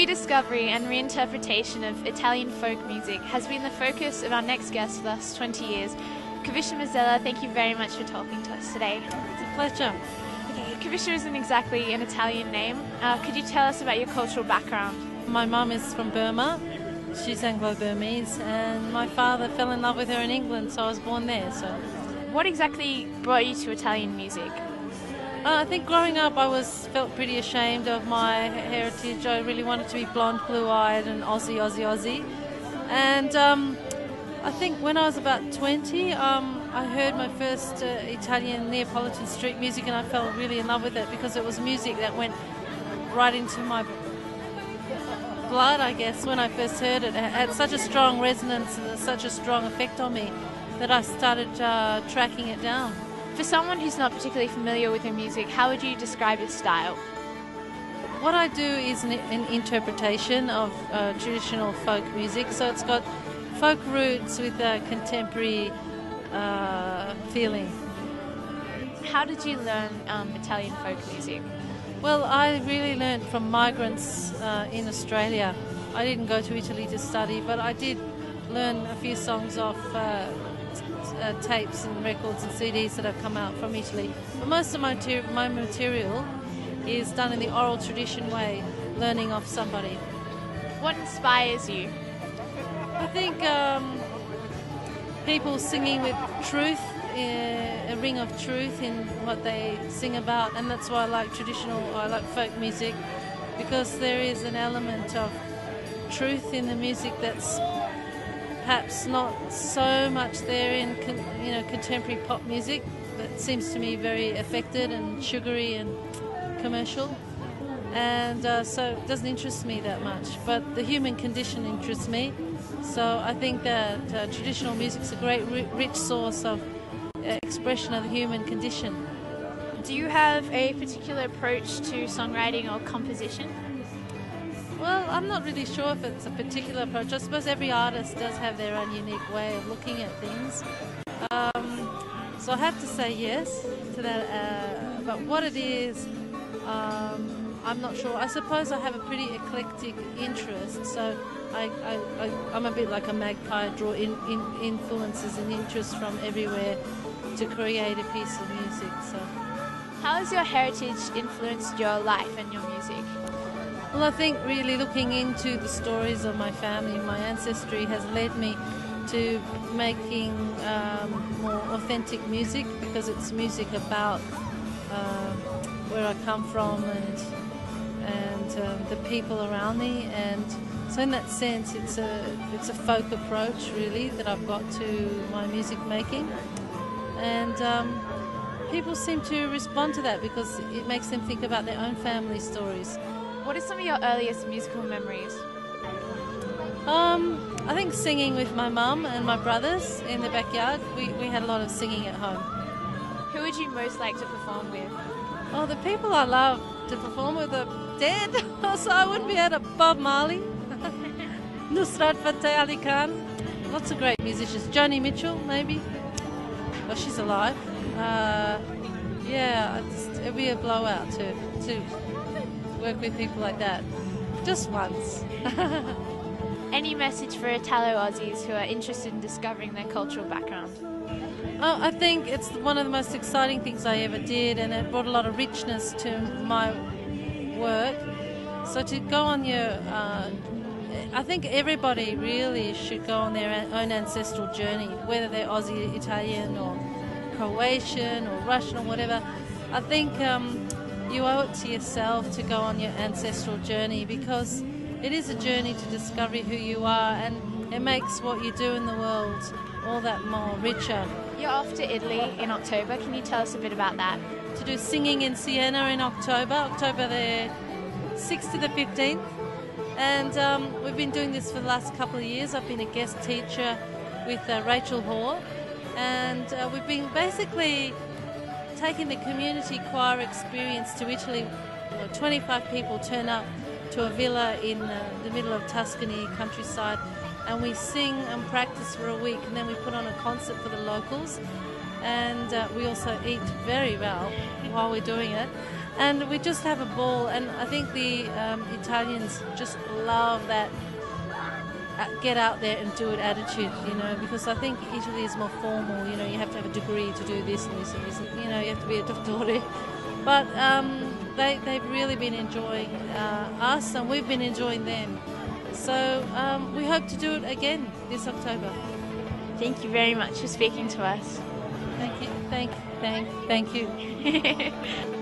rediscovery and reinterpretation of Italian folk music has been the focus of our next guest for the last 20 years. Kavisha Mazzella, thank you very much for talking to us today. It's a pleasure. Okay, Kavisha isn't exactly an Italian name. Could you tell us about your cultural background? My mum is from Burma. She's Anglo-Burmese, and my father fell in love with her in England, so I was born there. So, what exactly brought you to Italian music? I think growing up I felt pretty ashamed of my heritage. I really wanted to be blonde, blue-eyed and Aussie. And I think when I was about 20, I heard my first Italian Neapolitan street music, and I fell really in love with it because it was music that went right into my blood, I guess. When I first heard it, it had such a strong resonance and such a strong effect on me that I started tracking it down. For someone who's not particularly familiar with your music, how would you describe your style? What I do is an interpretation of traditional folk music, so it's got folk roots with a contemporary feeling. How did you learn Italian folk music? Well, I really learned from migrants in Australia. I didn't go to Italy to study, but I did learn a few songs off tapes and records and CDs that have come out from Italy. But most of my material is done in the oral tradition way, learning off somebody. What inspires you? I think people singing with truth, a ring of truth in what they sing about, and that's why I like folk music, because there is an element of truth in the music that's perhaps not so much there in contemporary pop music, that seems to me very affected and sugary and commercial, and so it doesn't interest me that much, but the human condition interests me. So I think that traditional music is a great rich source of expression of the human condition. Do you have a particular approach to songwriting or composition? Well, I'm not really sure if it's a particular approach. I suppose every artist does have their own unique way of looking at things. So I have to say yes to that. But what it is, I'm not sure. I suppose I have a pretty eclectic interest. So I'm a bit like a magpie. I draw influences and interests from everywhere to create a piece of music. So, how has your heritage influenced your life and your music? Well, I think really looking into the stories of my family, my ancestry, has led me to making more authentic music, because it's music about where I come from and the people around me, and so in that sense it's a folk approach really that I've got to my music making, and people seem to respond to that because it makes them think about their own family stories. What are some of your earliest musical memories? I think singing with my mum and my brothers in the backyard. We had a lot of singing at home. Who would you most like to perform with? Oh, the people I love to perform with are dead, so I wouldn't be able to. Bob Marley, Nusrat Fateh Ali Khan, lots of great musicians. Joni Mitchell, maybe. Oh, she's alive. It'd be a blowout to work with people like that, just once. Any message for Italo-Aussies who are interested in discovering their cultural background? Oh, I think it's one of the most exciting things I ever did, and it brought a lot of richness to my work. So to go on I think everybody really should go on their own ancestral journey, whether they're Aussie, Italian or Croatian or Russian or whatever. I think you owe it to yourself to go on your ancestral journey, because it is a journey to discover who you are, and it makes what you do in the world all that more richer. You're off to Italy in October. Can you tell us a bit about that? To do singing in Siena in October the 6th to the 15th. And we've been doing this for the last couple of years. I've been a guest teacher with Rachel Hoare, and we've been basically taking the community choir experience to Italy. 25 people turn up to a villa in the middle of Tuscany countryside, and we sing and practice for a week, and then we put on a concert for the locals, and we also eat very well while we're doing it. and we just have a ball. And I think the Italians just love that get out there and do it attitude, you know, because I think Italy is more formal, you know, you have to have a degree to do this and this and this, you know, you have to be a dottore. But they've really been enjoying us, and we've been enjoying them. So we hope to do it again this October. Thank you very much for speaking to us. Thank you. Thank you.